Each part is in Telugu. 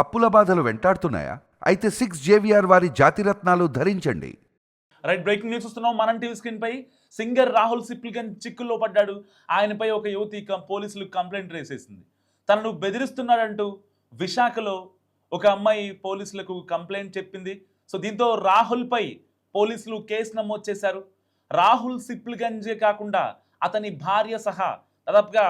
అప్పుల బాధలు వెంటాడుతున్నాయా? అయితే 6 JVR వారి జాతిరత్నాలు ధరించండి. రైట్, బ్రేకింగ్ న్యూస్ చూస్తున్నాం. మనం టీవీ స్క్రీన్ పై సింగర్ రాహుల్ సిప్లిగంజ్ చిక్కుల్లో పడ్డాడు. ఆయనపై ఒక యువతి పోలీసులు కంప్లైంట్ రేసేసింది. తనను బెదిరిస్తున్నాడంటూ విశాఖలో ఒక అమ్మాయి పోలీసులకు కంప్లైంట్ చెప్పింది. సో దీంతో రాహుల్ పై పోలీసులు కేసు నమోదు చేశారు. రాహుల్ సిప్లిగంజే కాకుండా అతని భార్య సహా దాదాపుగా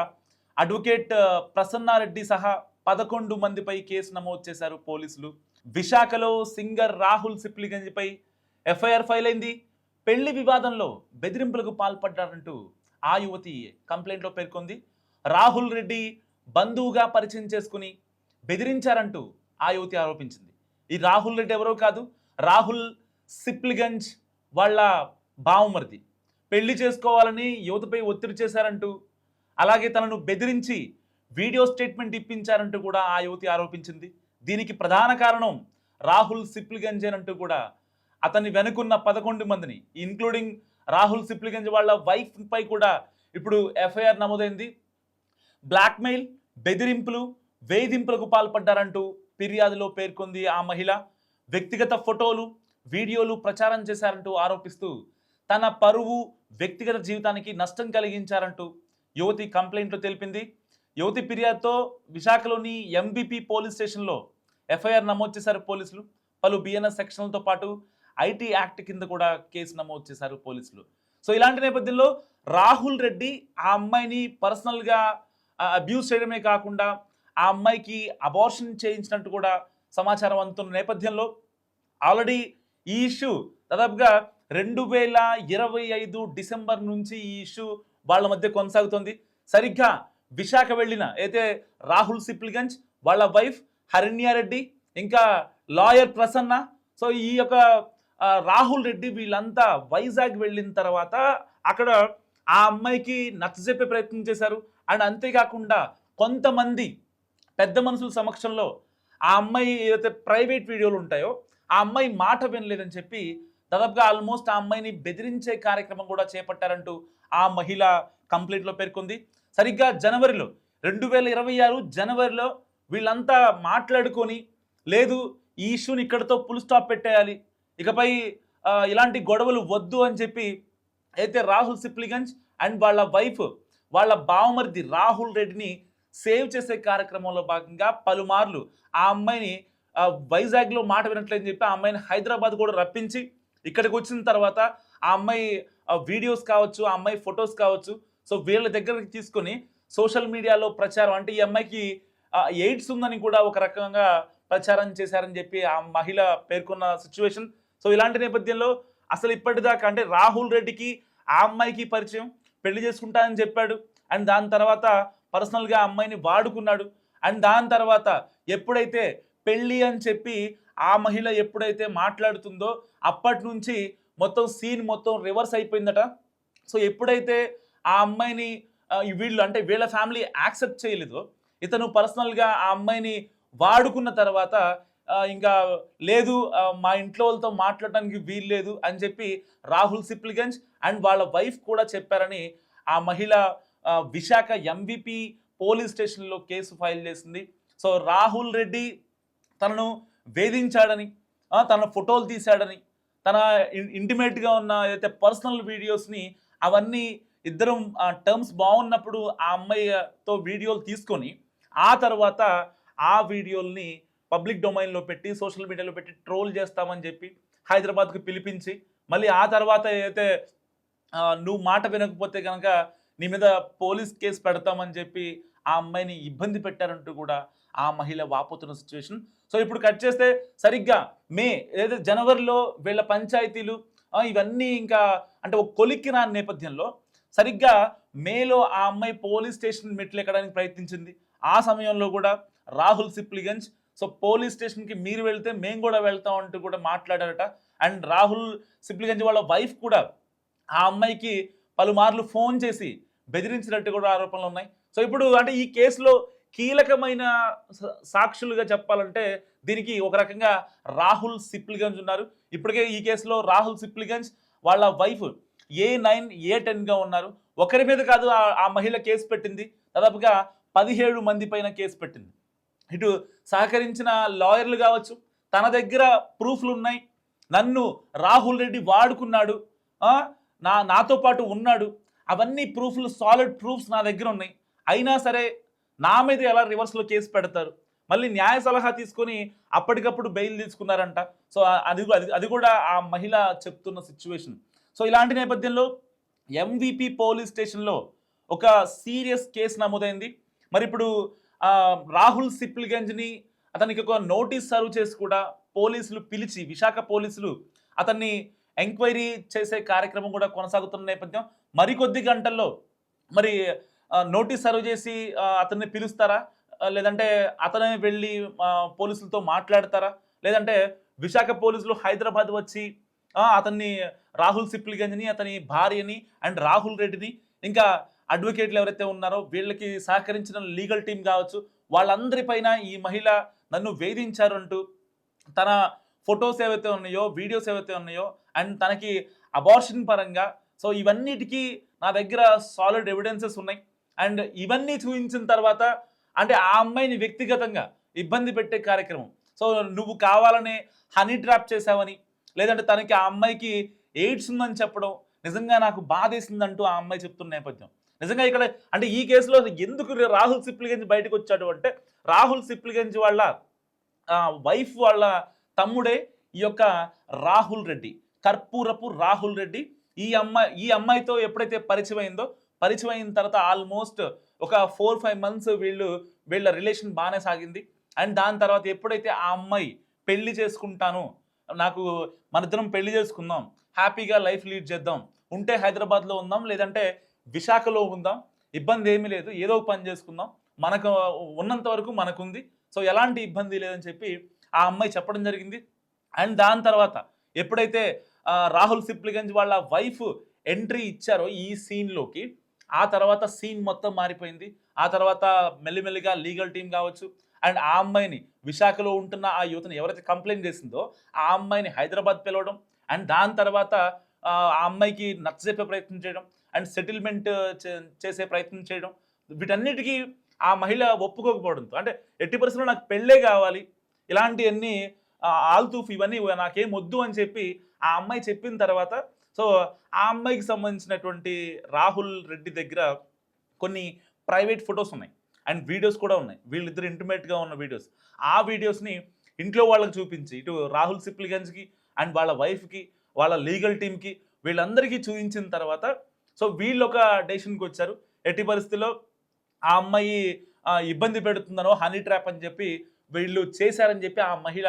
అడ్వకేట్ ప్రసన్నారెడ్డి సహా 11 మందిపై కేసు నమోదు చేశారు పోలీసులు. విశాఖలో సింగర్ రాహుల్ సిప్లిగంజ్ పై ఎఫ్ఐఆర్ ఫైల్ అయింది. పెళ్లి వివాదంలో బెదిరింపులకు పాల్పడ్డారంటూ ఆ యువతి కంప్లైంట్లో పేర్కొంది. రాహుల్ రెడ్డి బంధువుగా పరిచయం చేసుకుని బెదిరించారంటూ ఆ యువతి ఆరోపించింది. ఈ రాహుల్ రెడ్డి ఎవరో కాదు, రాహుల్ సిప్లిగంజ్ వాళ్ళ బావమరిది. పెళ్లి చేసుకోవాలని యువతపై ఒత్తిడి చేశారంటూ, అలాగే తనను బెదిరించి వీడియో స్టేట్మెంట్ ఇప్పించారంటూ కూడా ఆ యువతి ఆరోపించింది. దీనికి ప్రధాన కారణం రాహుల్ సిప్లిగంజేనంటూ కూడా అతన్ని వెనుకున్న 11 మందిని ఇంక్లూడింగ్ రాహుల్ సిప్లిగంజ్ వాళ్ళ వైఫ్ పై కూడా ఇప్పుడు ఎఫ్ఐఆర్ నమోదైంది. బ్లాక్మెయిల్, బెదిరింపులు, వేధింపులకు పాల్పడ్డారంటూ ఫిర్యాదులో పేర్కొంది ఆ మహిళ. వ్యక్తిగత ఫోటోలు, వీడియోలు ప్రచారం చేశారంటూ ఆరోపిస్తూ తన పరువు, వ్యక్తిగత జీవితానికి నష్టం కలిగించారంటూ యువతి కంప్లైంట్లో తెలిపింది. యువతి ఫిర్యాదుతో విశాఖలోని ఎంబీపీ పోలీస్ స్టేషన్లో ఎఫ్ఐఆర్ నమోదు చేశారు పోలీసులు. పలు బిఎన్ఎస్ సెక్షన్లతో పాటు ఐటీ యాక్ట్ కింద కూడా కేసు నమోదు చేశారు పోలీసులు. సో ఇలాంటి నేపథ్యంలో రాహుల్ రెడ్డి ఆ అమ్మాయిని పర్సనల్గా అబ్యూస్ చేయడమే కాకుండా ఆ అమ్మాయికి అబార్షన్ చేయించినట్టు కూడా సమాచారం అందుతున్న నేపథ్యంలో ఆల్రెడీ ఈ ఇష్యూ దాదాపుగా 2025 డిసెంబర్ నుంచి ఈ ఇష్యూ వాళ్ళ మధ్య కొనసాగుతోంది. సరిగ్గా విశాఖ వెళ్ళిన అయితే రాహుల్ సిప్లిగంజ్ వాళ్ళ వైఫ్ హరణ్యారెడ్డి ఇంకా లాయర్ ప్రసన్న, సో ఈ యొక్క రాహుల్ రెడ్డి వీళ్ళంతా వైజాగ్ వెళ్ళిన తర్వాత అక్కడ ఆ అమ్మాయికి నచ్చజెప్పే ప్రయత్నం చేశారు. అండ్ అంతేకాకుండా కొంతమంది పెద్ద మనుషుల సమక్షంలో ఆ అమ్మాయి ఏదైతే ప్రైవేట్ వీడియోలు ఉంటాయో ఆ అమ్మాయి మాట వినలేదని చెప్పి దాదాపుగా ఆల్మోస్ట్ ఆ అమ్మాయిని బెదిరించే కార్యక్రమం కూడా చేపట్టారంటూ ఆ మహిళ కంప్లైంట్లో పేర్కొంది. సరిగ్గా జనవరిలో 2026 జనవరిలో వీళ్ళంతా మాట్లాడుకొని లేదు ఈ ఇష్యూని ఇక్కడితో ఫుల్ స్టాప్ పెట్టేయాలి, ఇకపై ఇలాంటి గొడవలు వద్దు అని చెప్పి అయితే రాహుల్ సిప్లిగంజ్ అండ్ వాళ్ళ వైఫ్ వాళ్ళ బావమరిది రాహుల్ రెడ్డిని సేవ్ చేసే కార్యక్రమంలో భాగంగా పలుమార్లు ఆ అమ్మాయిని వైజాగ్లో మాట వినట్లేదని చెప్పి ఆ అమ్మాయిని హైదరాబాద్ కూడా రప్పించి ఇక్కడికి వచ్చిన తర్వాత ఆ అమ్మాయి వీడియోస్ కావచ్చు, ఆ అమ్మాయి ఫొటోస్ కావచ్చు, సో వీళ్ళ దగ్గరికి తీసుకొని సోషల్ మీడియాలో ప్రచారం, అంటే ఈ అమ్మాయికి ఎయిడ్స్ ఉందని కూడా ఒక రకంగా ప్రచారం చేశారని చెప్పి ఆ మహిళ పేర్కొన్న సిచ్యువేషన్. సో ఇలాంటి నేపథ్యంలో అసలు ఇప్పటిదాకా అంటే రాహుల్ రెడ్డికి ఆ అమ్మాయికి పరిచయం, పెళ్లి చేసుకుంటానని చెప్పాడు. అండ్ దాని తర్వాత పర్సనల్గా ఆ అమ్మాయిని వాడుకున్నాడు. అండ్ దాని తర్వాత ఎప్పుడైతే పెళ్ళి అని చెప్పి ఆ మహిళ ఎప్పుడైతే మాట్లాడుతుందో అప్పటి నుంచి మొత్తం సీన్ మొత్తం రివర్స్ అయిపోయిందట. సో ఎప్పుడైతే ఆ అమ్మాయిని వీళ్ళు అంటే వీళ్ళ ఫ్యామిలీ యాక్సెప్ట్ చేయలేదో, ఇతను పర్సనల్గా ఆ అమ్మాయిని వాడుకున్న తర్వాత ఇంకా లేదు మా ఇంట్లో వాళ్ళతో మాట్లాడడానికి వీలు లేదు అని చెప్పి రాహుల్ సిప్లిగంజ్ అండ్ వాళ్ళ వైఫ్ కూడా చెప్పారని ఆ మహిళ విశాఖ ఎంవిపి పోలీస్ స్టేషన్లో కేసు ఫైల్ చేసింది. సో రాహుల్ రెడ్డి తనను వేధించాడని, తన ఫోటోలు తీశాడని, తన ఇంటిమేట్గా ఉన్న ఏదైతే పర్సనల్ వీడియోస్ని అవన్నీ ఇద్దరం టర్మ్స్ బాగున్నప్పుడు ఆ అమ్మాయితో వీడియోలు తీసుకొని ఆ తర్వాత ఆ వీడియోల్ని పబ్లిక్ డొమైన్లో పెట్టి సోషల్ మీడియాలో పెట్టి ట్రోల్ చేస్తామని చెప్పి హైదరాబాద్కు పిలిపించి మళ్ళీ ఆ తర్వాత ఏదైతే నువ్వు మాట వినకపోతే కనుక నీ మీద పోలీస్ కేసు పెడతామని చెప్పి ఆ అమ్మాయిని ఇబ్బంది పెట్టారంటూ కూడా ఆ మహిళ వాపోతున్న సిచ్యువేషన్. సో ఇప్పుడు కట్ చేస్తే సరిగ్గా మే ఏదైతే జనవరిలో వీళ్ళ పంచాయతీలు ఇవన్నీ ఇంకా అంటే ఒక కొలిక్కి రాని నేపథ్యంలో సరిగ్గా మేలో ఆ అమ్మాయి పోలీస్ స్టేషన్ మెట్లు ఎక్కడానికి ప్రయత్నించింది. ఆ సమయంలో కూడా రాహుల్ సిప్లిగంజ్ సో పోలీస్ స్టేషన్కి మీరు వెళ్తే మేము కూడా వెళ్తాం అంటూ కూడా మాట్లాడారట. అండ్ రాహుల్ సిప్లిగంజ్ వాళ్ళ వైఫ్ కూడా ఆ అమ్మాయికి పలుమార్లు ఫోన్ చేసి బెదిరించినట్టు కూడా ఆరోపణలు ఉన్నాయి. సో ఇప్పుడు అంటే ఈ కేసులో కీలకమైన సాక్షులుగా చెప్పాలంటే దీనికి ఒక రకంగా రాహుల్ సిప్లిగంజ్ ఉన్నారు. ఇప్పటికే ఈ కేసులో రాహుల్ సిప్లిగంజ్ వాళ్ళ వైఫ్ A9 A10గా ఉన్నారు. ఒకరి మీద కాదు ఆ మహిళ కేసు పెట్టింది, దాదాపుగా 17 మంది పైన కేసు పెట్టింది. ఇటు సహకరించిన లాయర్లు కావచ్చు, తన దగ్గర ప్రూఫ్లు ఉన్నాయి, నన్ను రాహుల్ రెడ్డి వాడుకున్నాడు, నాతో పాటు ఉన్నాడు, అవన్నీ ప్రూఫ్లు, సాలిడ్ ప్రూఫ్స్ నా దగ్గర ఉన్నాయి. అయినా సరే నా మీద ఎలా రివర్స్లో కేసు పెడతారు, మళ్ళీ న్యాయ సలహా తీసుకొని అప్పటికప్పుడు బెయిల్ తీసుకున్నారంట. సో అది కూడా ఆ మహిళ చెప్తున్న సిచ్యువేషన్. సో ఇలాంటి నేపథ్యంలో MVP పోలీస్ స్టేషన్లో ఒక సీరియస్ కేసు నమోదైంది. మరి ఇప్పుడు రాహుల్ సిప్లిగంజ్ని అతనికి ఒక నోటీస్ సర్వ్ చేసి కూడా పోలీసులు పిలిచి, విశాఖ పోలీసులు అతన్ని ఎంక్వైరీ చేసే కార్యక్రమం కూడా కొనసాగుతున్న నేపథ్యం. మరికొద్ది గంటల్లో మరి నోటీస్ సర్వ్ చేసి అతన్ని పిలుస్తారా, లేదంటే అతనే వెళ్ళి పోలీసులతో మాట్లాడతారా, లేదంటే విశాఖ పోలీసులు హైదరాబాద్ వచ్చి అతన్ని, రాహుల్ సిప్లిగంజ్ని, అతని భార్యని అండ్ రాహుల్ రెడ్డిని, ఇంకా అడ్వకేట్లు ఎవరైతే ఉన్నారో వీళ్ళకి సహకరించిన లీగల్ టీం కావచ్చు, వాళ్ళందరిపైన ఈ మహిళ నన్ను వేధించారు అంటూ తన ఫొటోస్ ఏవైతే ఉన్నాయో, వీడియోస్ ఏవైతే ఉన్నాయో, అండ్ తనకి అబార్షన్ పరంగా, సో ఇవన్నిటికీ నా దగ్గర సాలిడ్ ఎవిడెన్సెస్ ఉన్నాయి. అండ్ ఇవన్నీ చూపించిన తర్వాత అంటే ఆ అమ్మాయిని వ్యక్తిగతంగా ఇబ్బంది పెట్టే కార్యక్రమం, సో నువ్వు కావాలనే హనీ ట్రాప్ చేసావని, లేదంటే తనకి, ఆ అమ్మాయికి ఎయిడ్స్ ఉందని చెప్పడం నిజంగా నాకు బాధేసిందంటూ ఆ అమ్మాయి చెప్తున్న నేపథ్యం. నిజంగా ఇక్కడ అంటే ఈ కేసులో ఎందుకు రాహుల్ సిప్లిగంజ్ బయటకు వచ్చాడు అంటే, రాహుల్ సిప్లిగంజ్ వాళ్ళ వైఫ్ వాళ్ళ తమ్ముడే ఈ యొక్క రాహుల్ రెడ్డి, కర్పూరపు రాహుల్ రెడ్డి. ఈ అమ్మాయితో ఎప్పుడైతే పరిచయం అయిందో, పరిచయం అయిన తర్వాత ఆల్మోస్ట్ ఒక 4-5 months వీళ్ళ రిలేషన్ బాగానే సాగింది. అండ్ దాని తర్వాత ఎప్పుడైతే ఆ అమ్మాయి పెళ్లి చేసుకుంటాను, నాకు మనిద్దరం పెళ్లి చేసుకుందాం, హ్యాపీగా లైఫ్ లీడ్ చేద్దాం, ఉంటే హైదరాబాద్లో ఉందాం, లేదంటే విశాఖలో ఉందాం, ఇబ్బంది ఏమీ లేదు, ఏదో ఒక పని చేసుకుందాం, మనకు ఉన్నంత వరకు మనకుంది, సో ఎలాంటి ఇబ్బంది లేదని చెప్పి ఆ అమ్మాయి చెప్పడం జరిగింది. అండ్ దాని తర్వాత ఎప్పుడైతే రాహుల్ సిప్లిగంజ్ వాళ్ళ వైఫ్ ఎంట్రీ ఇచ్చారో ఈ సీన్లోకి, ఆ తర్వాత సీన్ మొత్తం మారిపోయింది. ఆ తర్వాత మెల్లిమెల్లిగా లీగల్ టీం కావచ్చు, అండ్ ఆ అమ్మాయిని, విశాఖలో ఉంటున్న ఆ యువతని ఎవరైతే కంప్లైంట్ చేసిందో ఆ అమ్మాయిని హైదరాబాద్ పిలవడం, అండ్ దాని తర్వాత ఆ అమ్మాయికి నచ్చజెప్పే ప్రయత్నం చేయడం, అండ్ సెటిల్మెంట్ చేసే ప్రయత్నం చేయడం, వీటన్నిటికీ ఆ మహిళ ఒప్పుకోకపోవడంతో, అంటే ఎట్టి పరిస్థితుల్లో నాకు పెళ్ళే కావాలి, ఇలాంటివన్నీ ఆల్తూఫ్ ఇవన్నీ నాకేం వద్దు అని చెప్పి ఆ అమ్మాయి చెప్పిన తర్వాత, సో ఆ అమ్మాయికి సంబంధించినటువంటి రాహుల్ రెడ్డి దగ్గర కొన్ని ప్రైవేట్ ఫొటోస్ ఉన్నాయి అండ్ వీడియోస్ కూడా ఉన్నాయి, వీళ్ళిద్దరు ఇంటిమేట్గా ఉన్న వీడియోస్. ఆ వీడియోస్ని ఇంట్లో వాళ్ళకి చూపించి, ఇటు రాహుల్ సిప్లిగంజ్కి అండ్ వాళ్ళ వైఫ్కి, వాళ్ళ లీగల్ టీంకి, వీళ్ళందరికీ చూపించిన తర్వాత సో వీళ్ళు ఒక డెసిషన్కి వచ్చారు. ఎట్టి పరిస్థితుల్లో ఆ అమ్మాయి ఇబ్బంది పెడుతుందనో, హనీ ట్రాప్ అని చెప్పి వీళ్ళు చేశారని చెప్పి ఆ మహిళ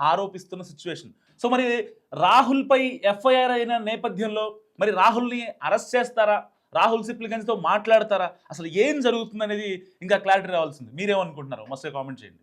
ఆరోపిస్తున్న సిచ్యువేషన్. సో మరి రాహుల్పై FIR అయిన నేపథ్యంలో మరి రాహుల్ని అరెస్ట్ చేస్తారా, రాహుల్ సిప్లిగంజ్తో మాట్లాడతారా, అసలు ఏం జరుగుతుంది అనేది ఇంకా క్లారిటీ రావాల్సింది. మీరేమనుకుంటున్నారు? మస్తు కామెంట్ చేయండి.